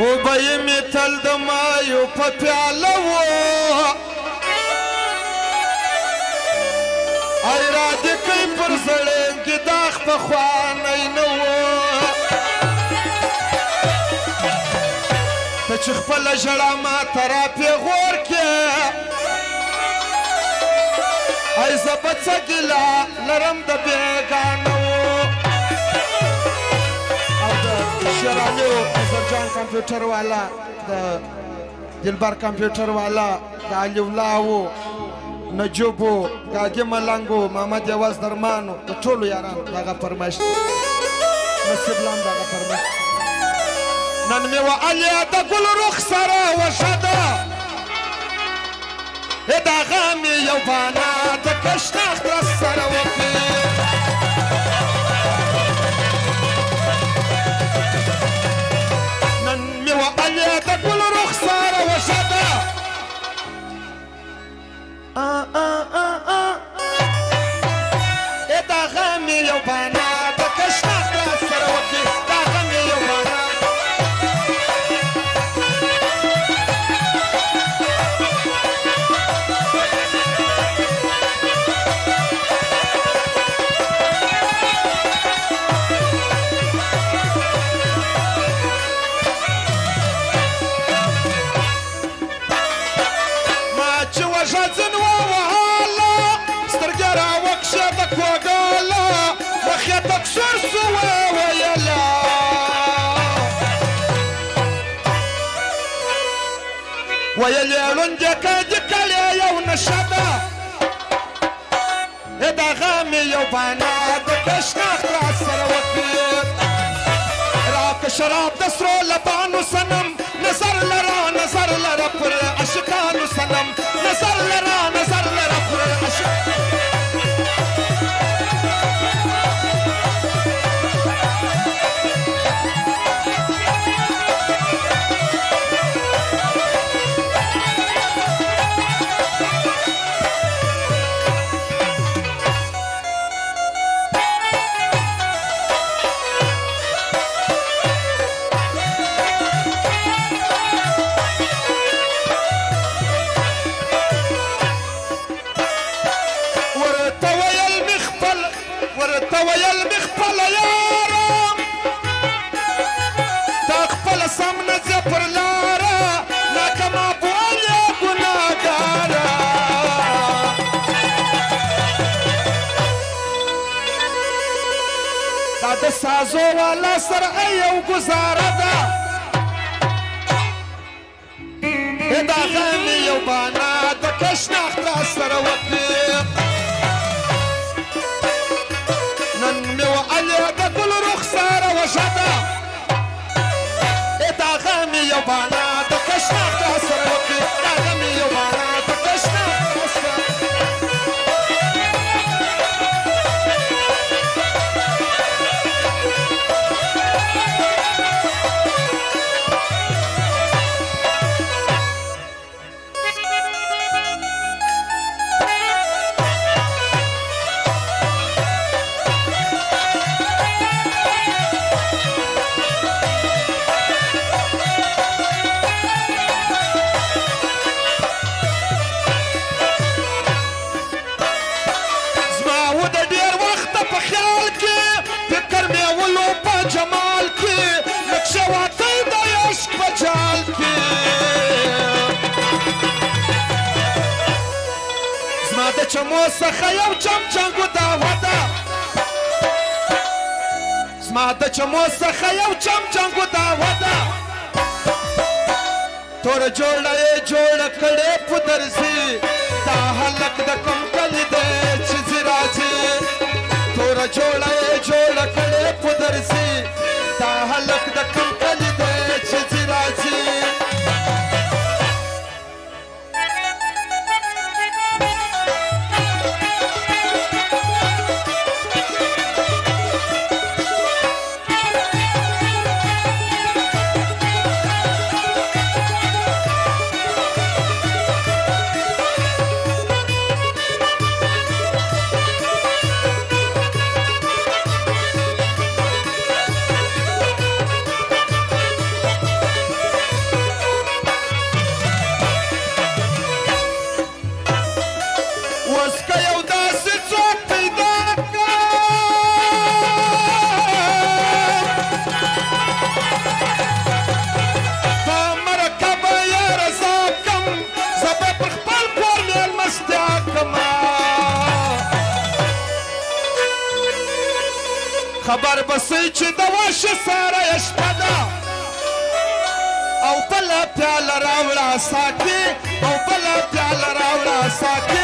وبي مثل دماي وفتعلو اي رادي كي فرزلين قداخ بخواني نو تشخ فلا جرامة ترى في غوركي اي زبط سقلا لرم دبيقانو شرالو ازرجان كمبيوتر والا دلبر كمبيوتر والا داليو لاو نجوبو غاجي ملانگو محمد یواز درمانو ټولو یارانو دغه فرمایش نصیب لام دغه فرمایش نن می وعلي د ګل رخسره وشدا دغه می یو بانا د کشتاخ در سره وکي نن می وعلي د ګل رخسره وشدا دغه می یو بانا د کشتاخ در سره وکي دغه می یو بانا جازن ووهالا سترقرا وكشتك وقالا مخيتك سرسوا ويلا ويلي لنجك دكالي يوم الشدا إذا غامي يوبانا دكشناخ راسر وكير راك شراب دسرو لبانو سنم نظر لرا پر عشقانو سنم نظر لرا پر عشق ويا المخبل يارا تقبل سمنة زفر لارا لكما بولي قناقارا بعد السازو ولا سرعية وقزارة دا إذا غني يوبانا دكشنا اختاسر وكيق وشدا اتاغامي يوبانا دكشنا كاسر وكي اتاغامي يوبانا دكشنا كاسر چمو سخیو چم چنگو داودا زما د چمو سخیو چم چنگو داودا تور جوړه کړې پدرسي دا هلک د کم کلی دې چې راځي تور جوړه کړې پدرسي دا هلک د کم کلی دې چې راځي خبر بسې چې د واشه ساره یې شپه ده او بله پیاله راوړه ساقي او بله پیاله راوړه ساقي